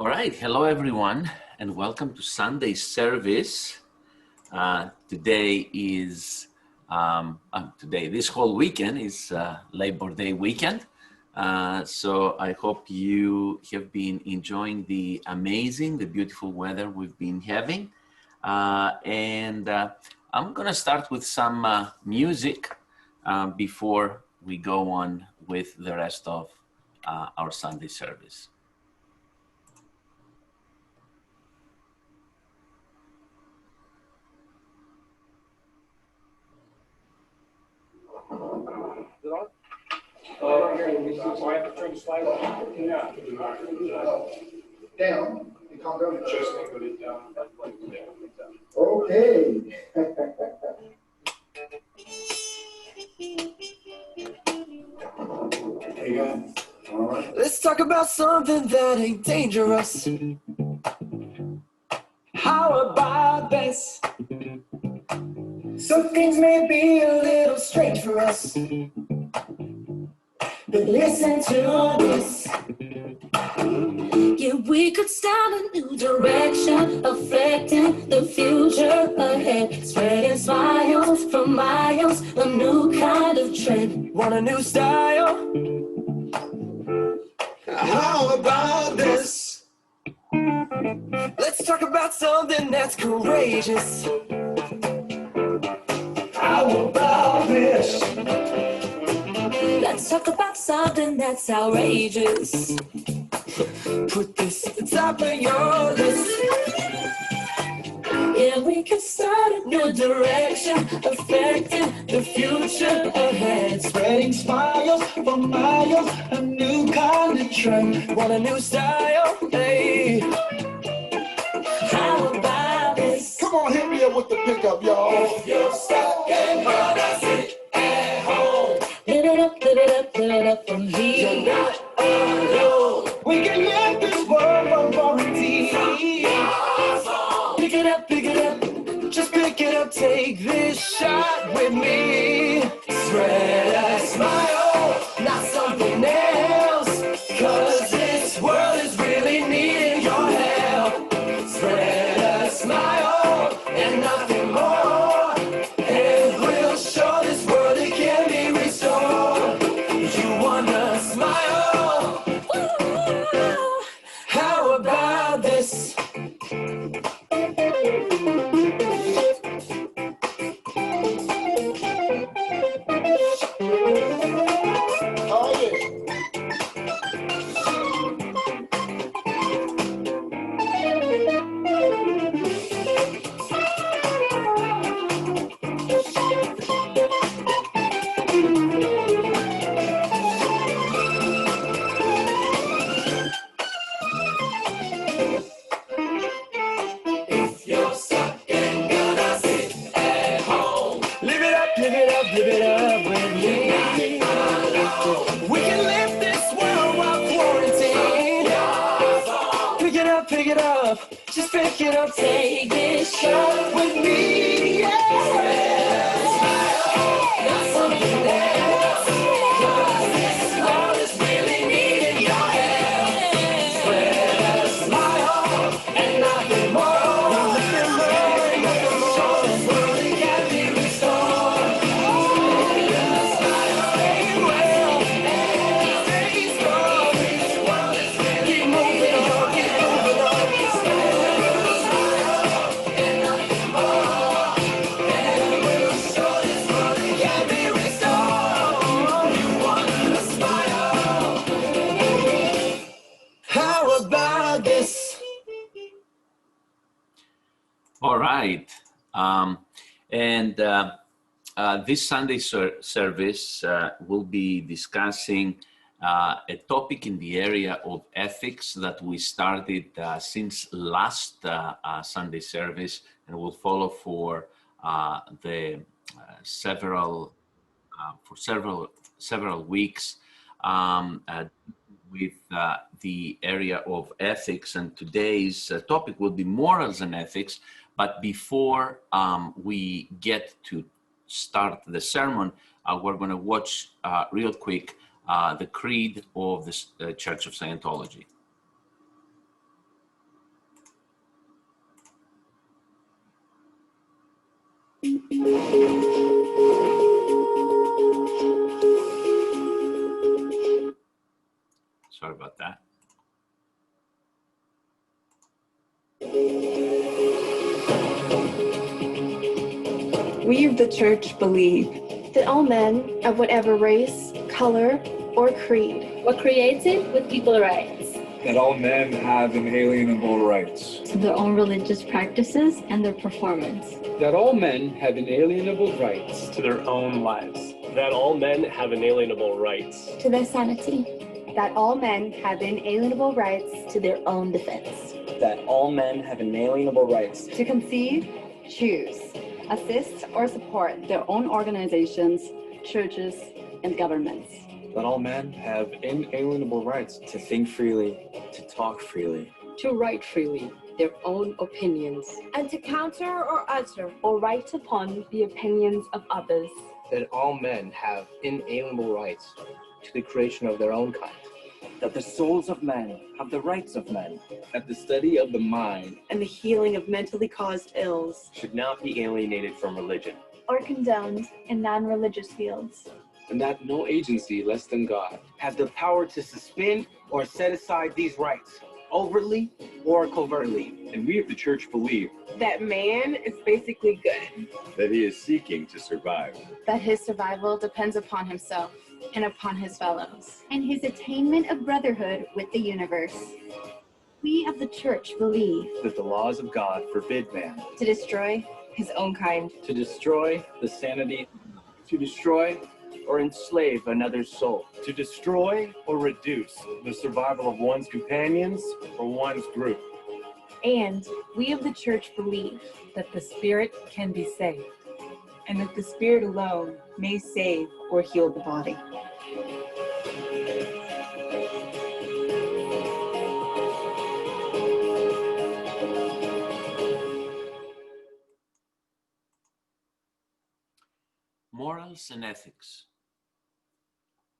All right, hello everyone, and welcome to Sunday service. Today is this whole weekend is Labor Day weekend. So I hope you have been enjoying the beautiful weather we've been having. I'm gonna start with some music before we go on with the rest of our Sunday service. So I have to turn the slide off? Yeah. Down, and calm down. Just put it down. Okay. Hey guys. All right. Let's talk about something that ain't dangerous. How about this? Some things may be a little strange for us, but listen to this. Yeah, we could start a new direction, affecting the future ahead. Spreading smiles for miles, a new kind of trend. Want a new style? How about this? Let's talk about something that's courageous. How about this? Let's talk about something that's outrageous. Put this at the top of your list. Yeah, we could start a new direction, affecting the future ahead. Spreading smiles for miles, a new kind of trend. Want a new style? Hey. How about this? Come on, hit me up with the pickup, y'all. If you're stuck and gonna sit at home, Live it up, live it up, live it up for me. you're not alone. We can live this world from quarantine. Pick it up, just pick it up. Take this shot with me. Spread a smile, not something else. 'Cause this world is really needing your help. Spread a smile and nothing more. And we'll show this world it can be restored. You wanna smile? Ooh. How about this? Oh, yeah. If you're stuck and gonna sit at home, live it up, live it up, live it up with me. We can live this world while quarantined. Pick it up, just pick it up. Take this shot with me. Yeah. Not something else. 'Cause this world is really needing your help. Spread a smile and nothing more. Nothing more. Show this world it can be restored. Spread a smile, stay well, and stay strong. This world is really keep moving on, keep moving on. Spread a smile and nothing more. And we'll show this world it can be restored. You want a smile? How about this? All right. This Sunday service will be discussing a topic in the area of ethics that we started since last Sunday service, and will follow for the several weeks with the area of ethics. And today's topic will be morals and ethics. But before we get to start the sermon, we're going to watch real quick the creed of the Church of Scientology. Sorry about that. We of the church believe that all men of whatever race, color, or creed were created with equal rights that all men have inalienable rights, to their own religious practices and their performance, That all men have inalienable rights to their own lives. That all men have inalienable rights to their sanity, that all men have inalienable rights to their own defense, that all men have inalienable rights to conceive, choose, assist, or support their own organizations, churches, and governments. that all men have inalienable rights to think freely, to talk freely, to write freely their own opinions, and to counter or utter or write upon the opinions of others. that all men have inalienable rights to the creation of their own kind, that the souls of men have the rights of men, that the study of the mind And the healing of mentally caused ills should not be alienated from religion, or condoned in non-religious fields, and that no agency less than God has the power to suspend or set aside these rights, overtly or covertly. And we of the church believe that man is basically good, that he is seeking to survive, that his survival depends upon himself and upon his fellows, and his attainment of brotherhood with the universe. We of the church believe that the laws of God forbid man to destroy his own kind, to destroy the sanity, to destroy or enslave another's soul, to destroy or reduce the survival of one's companions or one's group. And we of the church believe that the spirit can be saved, and that the spirit alone may save or heal the body. Morals and ethics.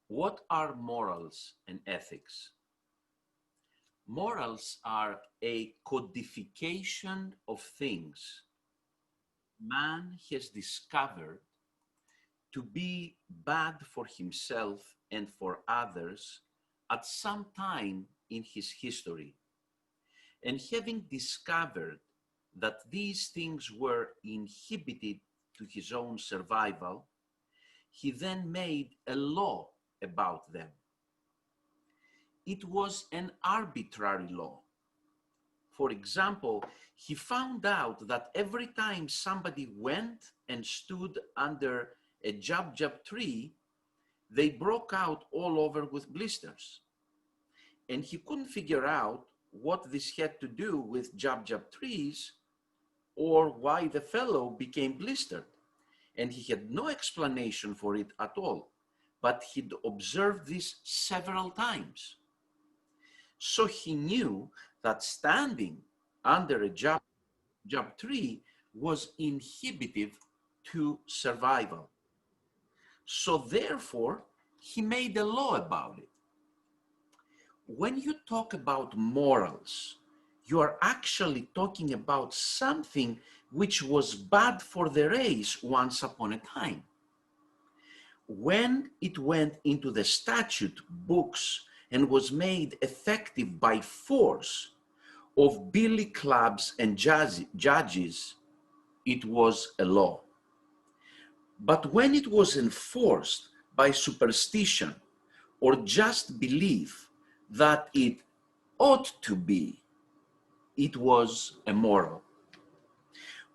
What are morals and ethics? Morals are a codification of things man has discovered to be bad for himself and for others at some time in his history. And having discovered that these things were inhibited to his own survival, he then made a law about them. It was an arbitrary law. For example, he found out that every time somebody went and stood under a jab tree, they broke out all over with blisters. And he couldn't figure out what this had to do with jab trees or why the fellow became blistered. And he had no explanation for it at all, but he'd observed this several times. So he knew that standing under a jab tree was inhibitive to survival. So therefore, he made a law about it. When you talk about morals, you are actually talking about something which was bad for the race once upon a time. When it went into the statute books and was made effective by force of billy clubs and judges, it was a law. But when it was enforced by superstition or just belief that it ought to be, it was a moral.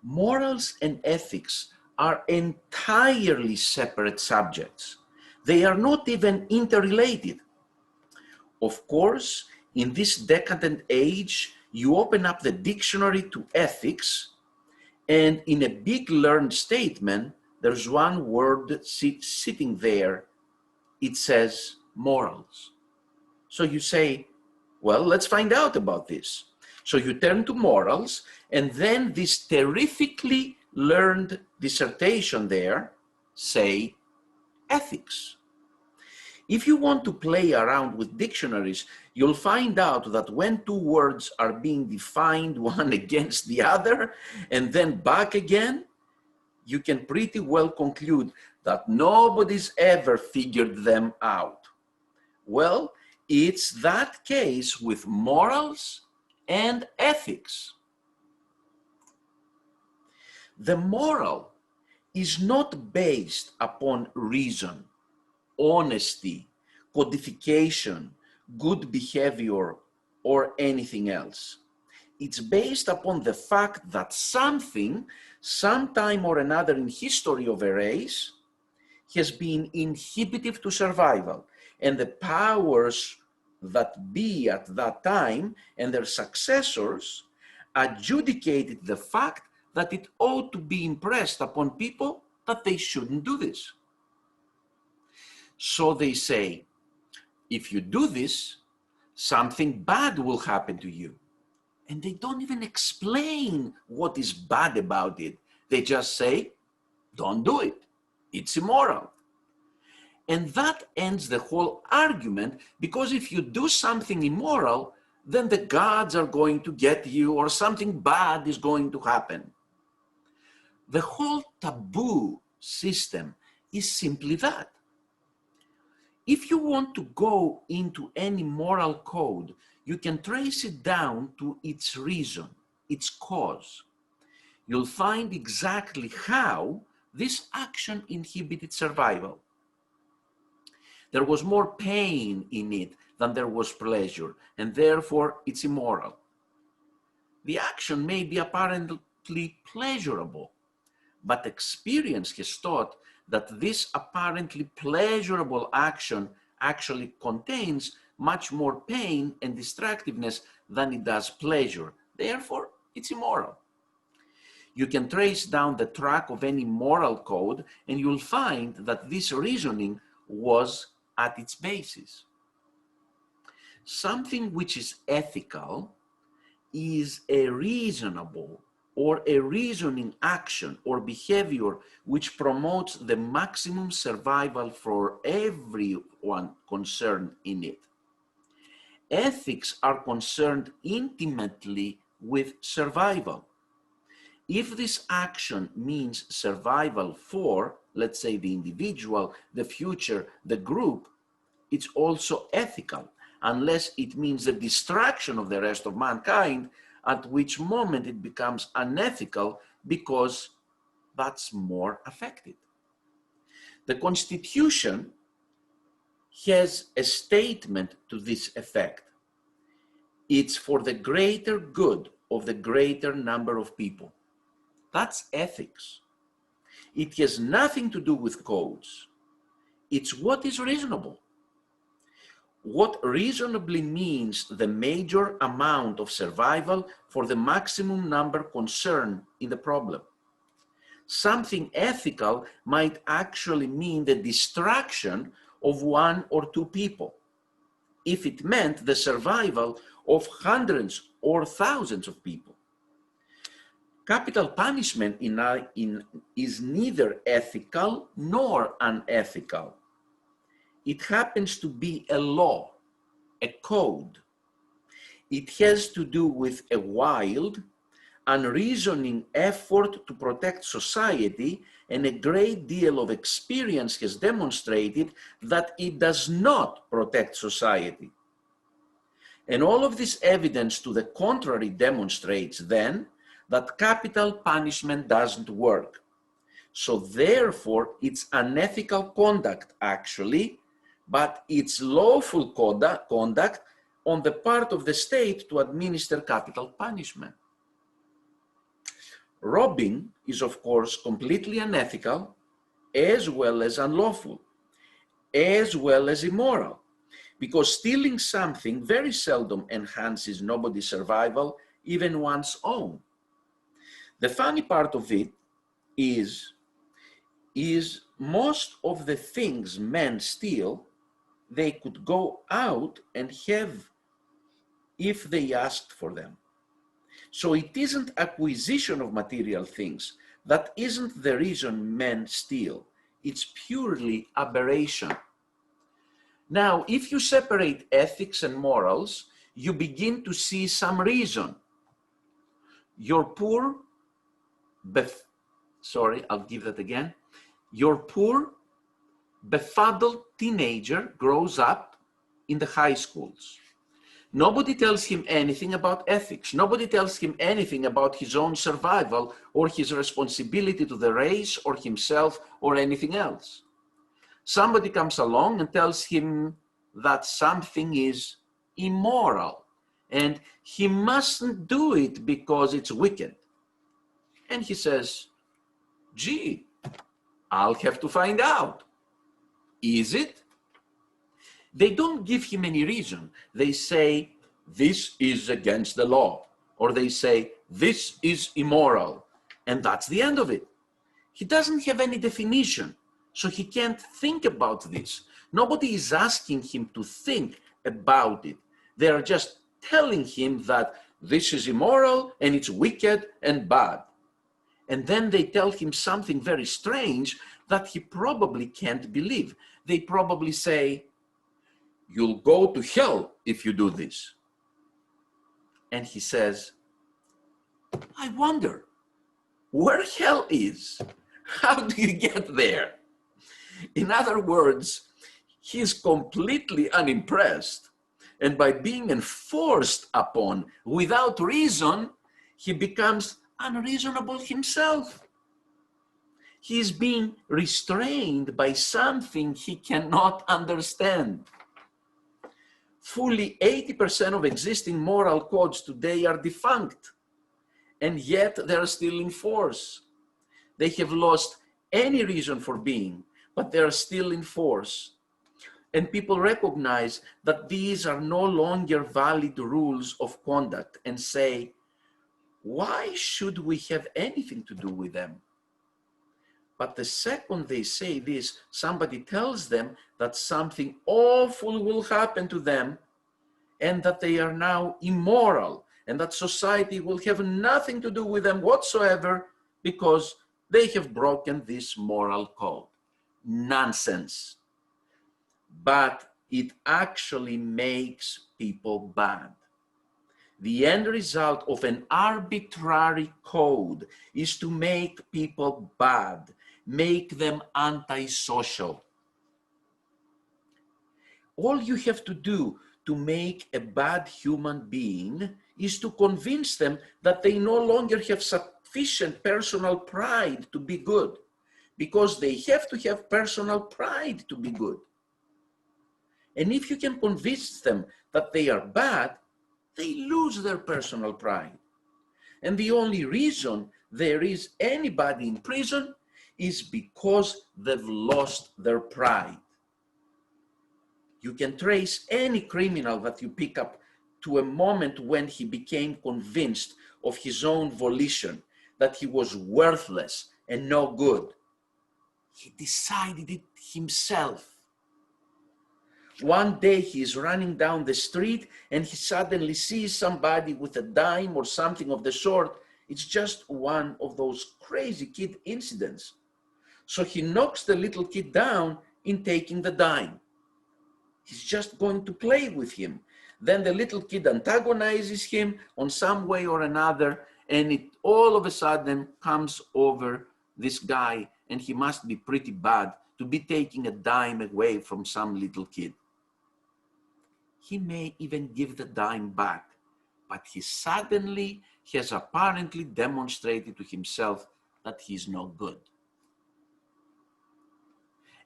Morals and ethics are entirely separate subjects. They are not even interrelated. Of course, in this decadent age, you open up the dictionary to ethics, and in a big learned statement, there's one word sitting there. It says morals. So you say, well, let's find out about this. So you turn to morals, and then this terrifically learned dissertation there, say, ethics. If you want to play around with dictionaries, you'll find out that when two words are being defined one against the other and then back again, you can pretty well conclude that nobody's ever figured them out. Well, it's that case with morals and ethics. The moral is not based upon reason, honesty, codification, good behavior, or anything else. It's based upon the fact that something, sometime or another in history of a race, has been inhibitive to survival, and the powers that be at that time and their successors adjudicated the fact that it ought to be impressed upon people that they shouldn't do this. So they say, if you do this, something bad will happen to you. And they don't even explain what is bad about it. They just say, don't do it. It's immoral. And that ends the whole argument, because if you do something immoral, then the gods are going to get you, or something bad is going to happen. The whole taboo system is simply that. If you want to go into any moral code, you can trace it down to its reason, its cause. You'll find exactly how this action inhibited survival. There was more pain in it than there was pleasure, and therefore it's immoral. The action may be apparently pleasurable, but experience has taught that this apparently pleasurable action actually contains much more pain and distractiveness than it does pleasure. Therefore, it's immoral. You can trace down the track of any moral code, and you'll find that this reasoning was at its basis. Something which is ethical is a reasonable or a reasoning action or behavior which promotes the maximum survival for everyone concerned in it. Ethics are concerned intimately with survival. If this action means survival for, let's say, the individual, the future, the group, it's also ethical, unless it means the destruction of the rest of mankind, at which moment it becomes unethical because that's more affected. The Constitution has a statement to this effect. It's for the greater good of the greater number of people. That's ethics. It has nothing to do with codes. It's what is reasonable. What reasonably means the major amount of survival for the maximum number concerned in the problem. Something ethical might actually mean the distraction of one or two people, if it meant the survival of hundreds or thousands of people. Capital punishment is neither ethical nor unethical. It happens to be a law, a code. It has to do with a wild, unreasoning effort to protect society, and a great deal of experience has demonstrated that it does not protect society. And all of this evidence to the contrary demonstrates then that capital punishment doesn't work. So therefore, it's unethical conduct actually, but it's lawful conduct on the part of the state to administer capital punishment. Robbing is, of course, completely unethical, as well as unlawful, as well as immoral, because stealing something very seldom enhances nobody's survival, even one's own. The funny part of it is most of the things men steal, they could go out and have if they asked for them. So it isn't acquisition of material things. That isn't the reason men steal. It's purely aberration. Now, if you separate ethics and morals, you begin to see some reason. Your poor sorry, I'll give that again. Your poor, befuddled teenager grows up in the high schools. Nobody tells him anything about ethics. Nobody tells him anything about his own survival or his responsibility to the race or himself or anything else. Somebody comes along and tells him that something is immoral and he mustn't do it because it's wicked. And he says, gee, I'll have to find out. Is it? They don't give him any reason. They say, this is against the law. Or they say, this is immoral. And that's the end of it. He doesn't have any definition, so he can't think about this. Nobody is asking him to think about it. They are just telling him that this is immoral and it's wicked and bad. And then they tell him something very strange that he probably can't believe. They probably say, you'll go to hell if you do this. And he says, I wonder where hell is. How do you get there? In other words, he's completely unimpressed. And by being enforced upon without reason, he becomes unreasonable himself. He is being restrained by something he cannot understand. Fully 80% of existing moral codes today are defunct, and yet they are still in force. They have lost any reason for being, but they are still in force. And people recognize that these are no longer valid rules of conduct and say, why should we have anything to do with them? But the second they say this, somebody tells them that something awful will happen to them and that they are now immoral and that society will have nothing to do with them whatsoever because they have broken this moral code. Nonsense. But it actually makes people bad. The end result of an arbitrary code is to make people bad, make them antisocial. All you have to do to make a bad human being is to convince them that they no longer have sufficient personal pride to be good, because they have to have personal pride to be good. And if you can convince them that they are bad, they lose their personal pride. And the only reason there is anybody in prison is because they've lost their pride. You can trace any criminal that you pick up to a moment when he became convinced of his own volition that he was worthless and no good. He decided it himself. One day he is running down the street and he suddenly sees somebody with a dime or something of the sort. It's just one of those crazy kid incidents. So he knocks the little kid down in taking the dime. He's just going to play with him. Then the little kid antagonizes him on some way or another, and it all of a sudden comes over this guy, and he must be pretty bad to be taking a dime away from some little kid. He may even give the dime back, but he suddenly has apparently demonstrated to himself that he's no good.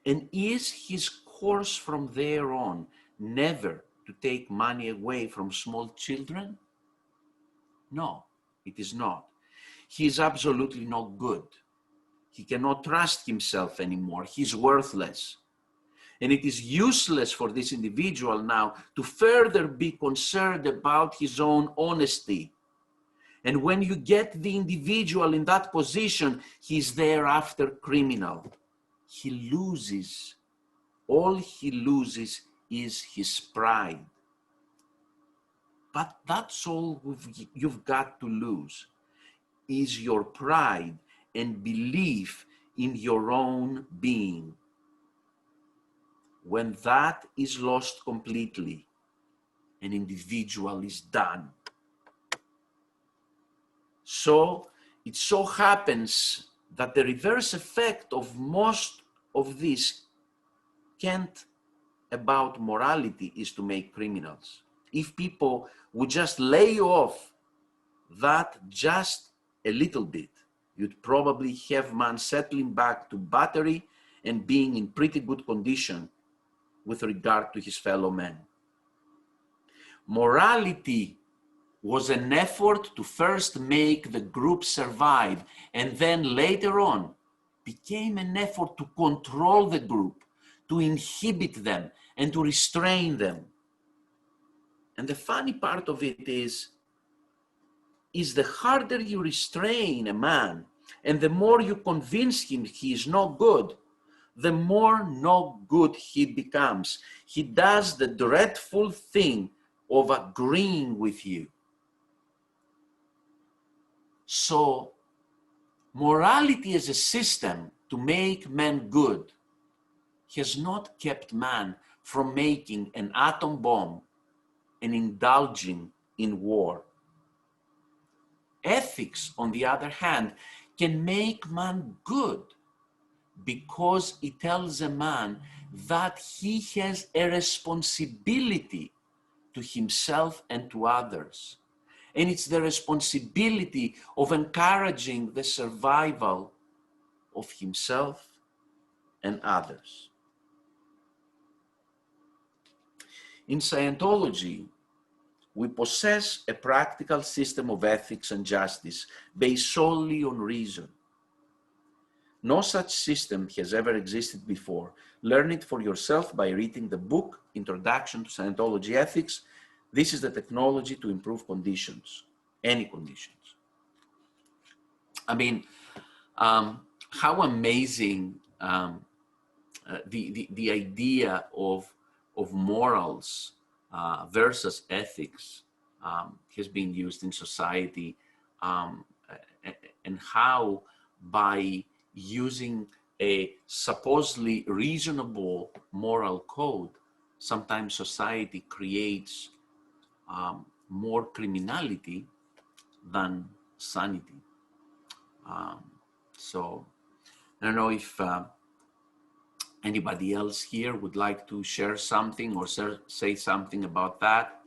And is his course from there on never to take money away from small children? No, it is not. He is absolutely not good. He cannot trust himself anymore. He's worthless. And it is useless for this individual now to further be concerned about his own honesty. And when you get the individual in that position, he's thereafter criminal. He loses. All he loses is his pride. But that's all you've got to lose, is your pride and belief in your own being. When that is lost completely, an individual is done. So it so happens that the reverse effect of most of this can't about morality is to make criminals. If people would just lay off that just a little bit, you'd probably have man settling back to battery and being in pretty good condition with regard to his fellow men. Morality was an effort to first make the group survive, and then later on became an effort to control the group, to inhibit them, and to restrain them. And the funny part of it is the harder you restrain a man, and the more you convince him he is no good, the more no good he becomes. He does the dreadful thing of agreeing with you. So, morality as a system to make men good has not kept man from making an atom bomb and indulging in war. Ethics, on the other hand, can make man good because it tells a man that he has a responsibility to himself and to others. And it's the responsibility of encouraging the survival of himself and others. In Scientology, we possess a practical system of ethics and justice based solely on reason. No such system has ever existed before. Learn it for yourself by reading the book, Introduction to Scientology Ethics. This is the technology to improve conditions, any conditions. I mean, how amazing the idea of morals versus ethics has been used in society, and how by using a supposedly reasonable moral code, sometimes society creates more criminality than sanity. So I don't know if anybody else here would like to share something or say something about that.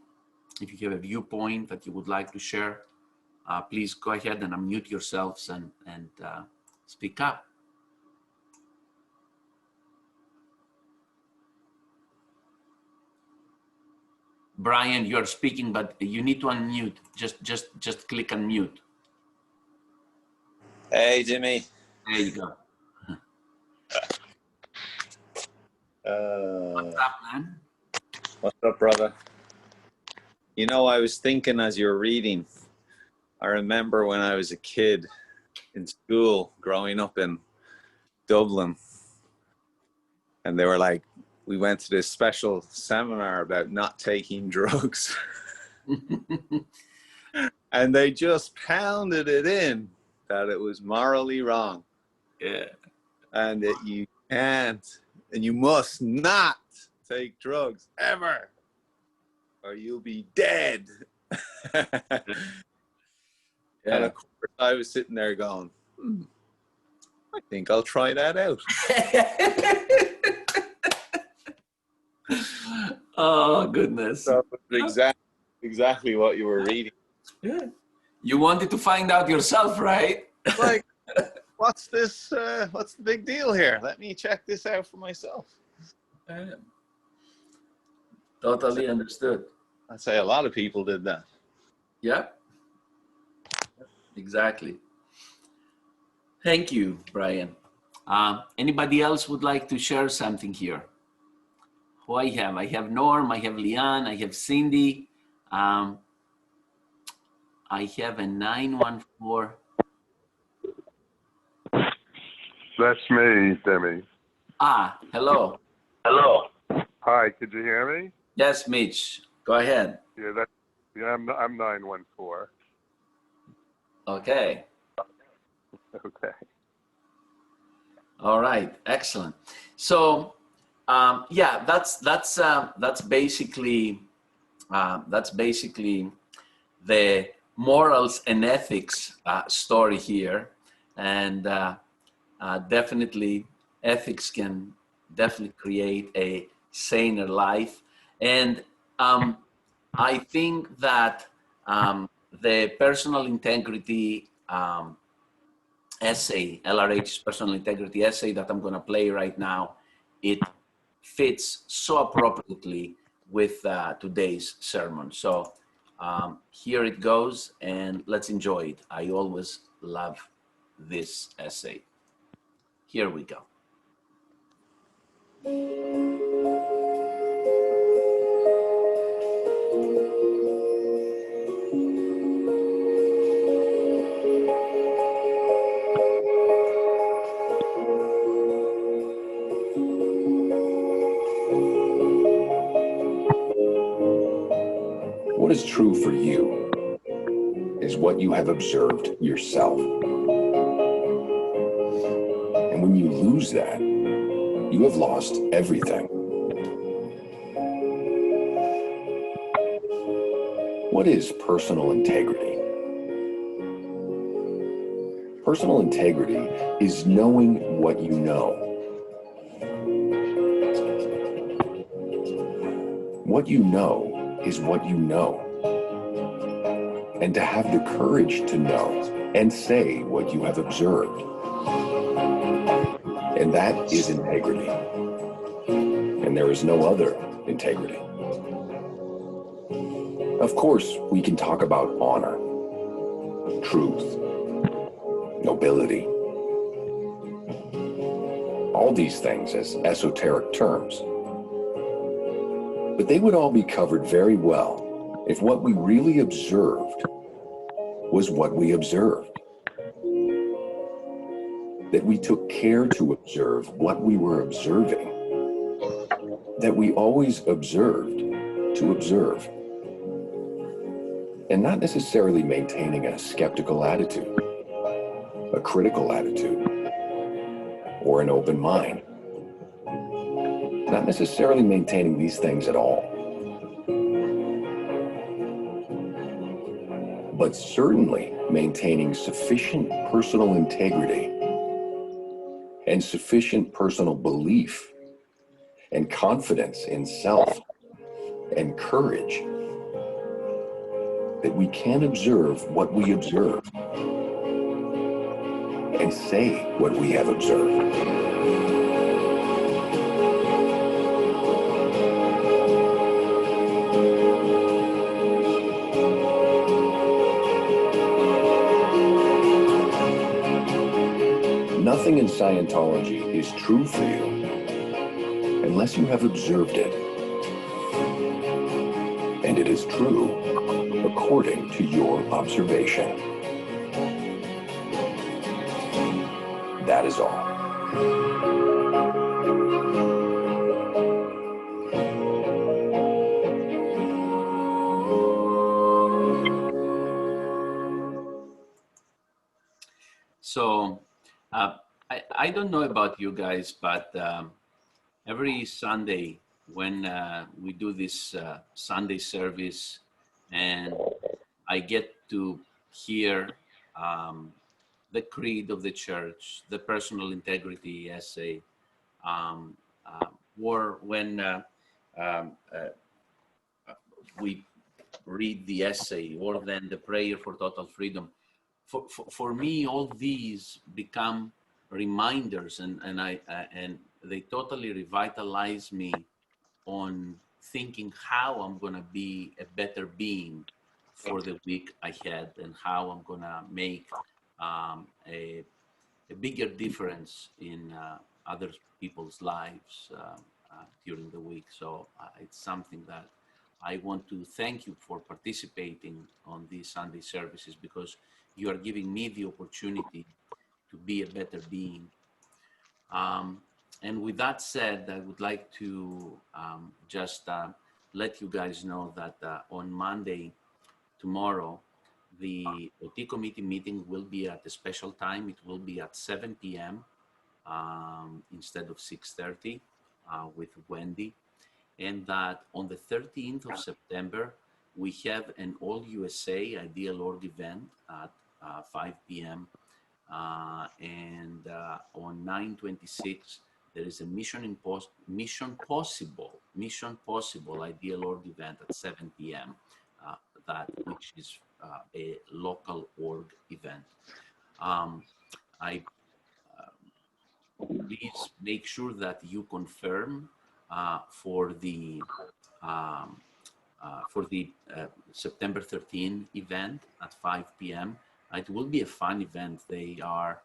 If you have a viewpoint that you would like to share, please go ahead and unmute yourselves and speak up. Brian, you are speaking, but you need to unmute. Just click unmute. Hey, Jimmy. There you go. What's up, man? What's up, brother? You know, I was thinking as you were reading, I remember when I was a kid in school growing up in Dublin, and they were like, we went to this special seminar about not taking drugs. And they just pounded it in that it was morally wrong. Yeah. And that you can't and you must not take drugs ever, or you'll be dead. Yeah. And of course, I was sitting there going, I think I'll try that out. Oh, goodness. So exactly what you were reading. Yeah. You wanted to find out yourself, right? Like, what's this? What's the big deal here? Let me check this out for myself. Totally understood. I'd say a lot of people did that. Yeah. Exactly. Thank you, Brian. Anybody else would like to share something here? Who I have? I have Norm, I have Leanne, I have Cindy. I have a 914. That's me, Demi. Ah, hello. Hello. Hi, could you hear me? Yes, Mitch. Go ahead. Yeah, I'm 914. Okay. Okay. All right. Excellent. So, yeah, that's basically the morals and ethics story here, and definitely ethics can definitely create a saner life. And I think that the personal integrity essay, LRH's personal integrity essay that I'm going to play right now, it fits so appropriately with today's sermon. So here it goes, and let's enjoy it. I always love this essay. Here we go. What is true for you is what you have observed yourself. And when you lose that, you have lost everything. What is personal integrity? Personal integrity is knowing what you know. What you know is what you know. And to have the courage to know and say what you have observed. And that is integrity. And there is no other integrity. Of course, we can talk about honor, truth, nobility, all these things as esoteric terms. But they would all be covered very well if what we really observed was what we observed. That we took care to observe what we were observing. That we always observed to observe. And not necessarily maintaining a skeptical attitude, a critical attitude, or an open mind. Not necessarily maintaining these things at all. But certainly maintaining sufficient personal integrity and sufficient personal belief and confidence in self and courage that we can observe what we observe and say what we have observed. Nothing in Scientology is true for you unless you have observed it. And it is true according to your observation. That is all. So I don't know about you guys, but every Sunday when we do this Sunday service and I get to hear the creed of the church, the personal integrity essay, or when we read the essay, or then the prayer for total freedom. For me, all these become reminders, and they totally revitalize me on thinking how I'm gonna be a better being for the week ahead, and how I'm gonna make a bigger difference in other people's lives during the week. So it's something that I want to thank you for participating on these Sunday services, because you are giving me the opportunity to be a better being. And with that said, I would like to just let you guys know that on Monday, tomorrow, the OT committee meeting will be at a special time. It will be at 7 p.m. Instead of 6:30 with Wendy. And that on the 13th of September, we have an all USA Ideal Org event at 5 p.m. and on 9/26 there is a Mission Possible Ideal Org event at 7 p.m. Which is a local org event. Please make sure that you confirm for the September 13 event at 5 p.m. It will be a fun event. They are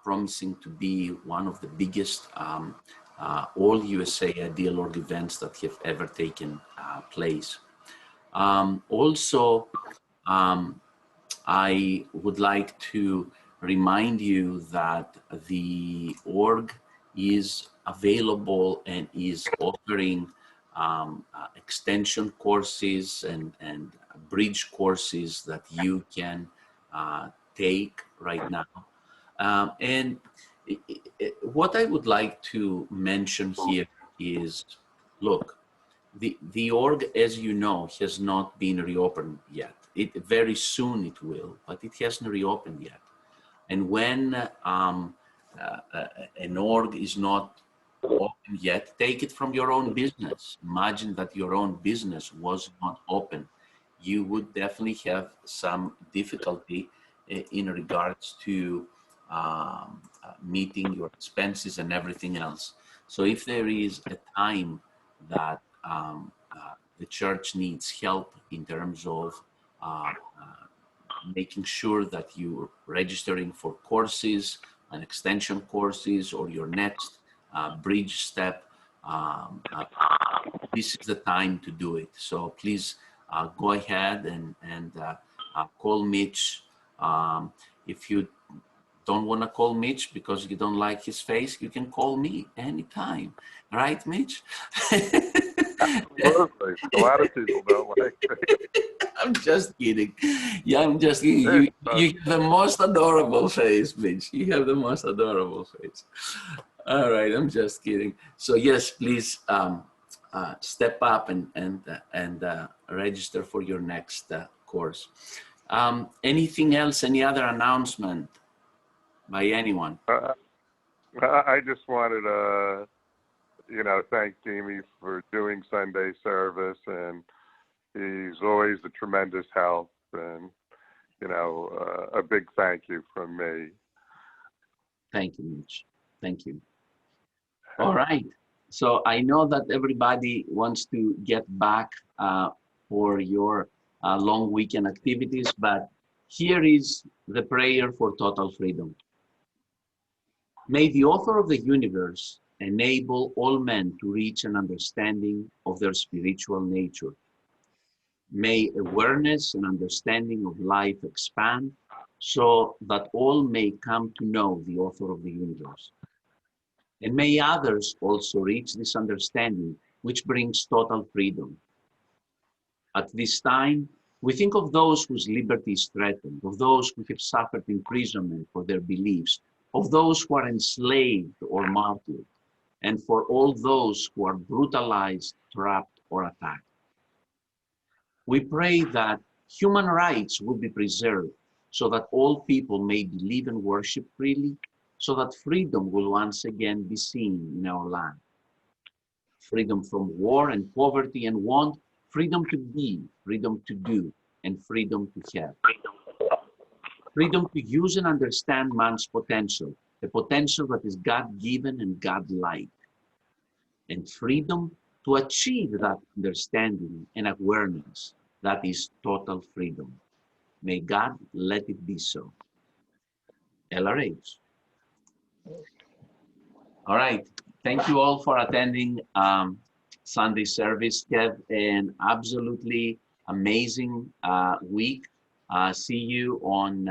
promising to be one of the biggest all USA Ideal Org events that have ever taken place. Also, I would like to remind you that the org is available and is offering extension courses and bridge courses that you can take right now. And what I would like to mention here is, look, the org, as you know, has not been reopened yet. Very soon it will, but it hasn't reopened yet. And when an org is not open yet, take it from your own business. Imagine that your own business was not open. You would definitely have some difficulty in regards to meeting your expenses and everything else. So if there is a time that the church needs help in terms of making sure that you're registering for courses and extension courses or your next bridge step, this is the time to do it. So please go ahead and call Mitch. If you don't want to call Mitch because you don't like his face, you can call me anytime. Right, Mitch? Absolutely. A lot of people don't like it. I'm just kidding. Yeah, I'm just kidding. You have the most adorable face, Mitch. You have the most adorable face. All right, I'm just kidding. So yes, please step up and register for your next course. Anything else? Any other announcement by anyone? I just wanted to, thank Jimmy for doing Sunday service, and he's always a tremendous help, and, a big thank you from me. Thank you, Mitch. Thank you. All right. So I know that everybody wants to get back for your long weekend activities, but here is the prayer for total freedom. May the author of the universe enable all men to reach an understanding of their spiritual nature. May awareness and understanding of life expand so that all may come to know the author of the universe. And may others also reach this understanding, which brings total freedom. At this time, we think of those whose liberty is threatened, of those who have suffered imprisonment for their beliefs, of those who are enslaved or martyred, and for all those who are brutalized, trapped, or attacked. We pray that human rights will be preserved so that all people may live and worship freely, so that freedom will once again be seen in our land. Freedom from war and poverty and want, freedom to be, freedom to do, and freedom to have. Freedom to use and understand man's potential, a potential that is God-given and God-like. And freedom to achieve that understanding and awareness, that is total freedom. May God let it be so. LRH. All right. Thank you all for attending Sunday service. Have an absolutely amazing week. See you on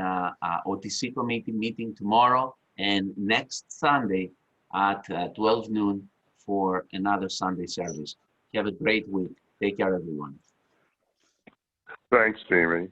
OTC committee meeting tomorrow and next Sunday at 12 noon for another Sunday service. Have a great week. Take care, everyone. Thanks, Jamie.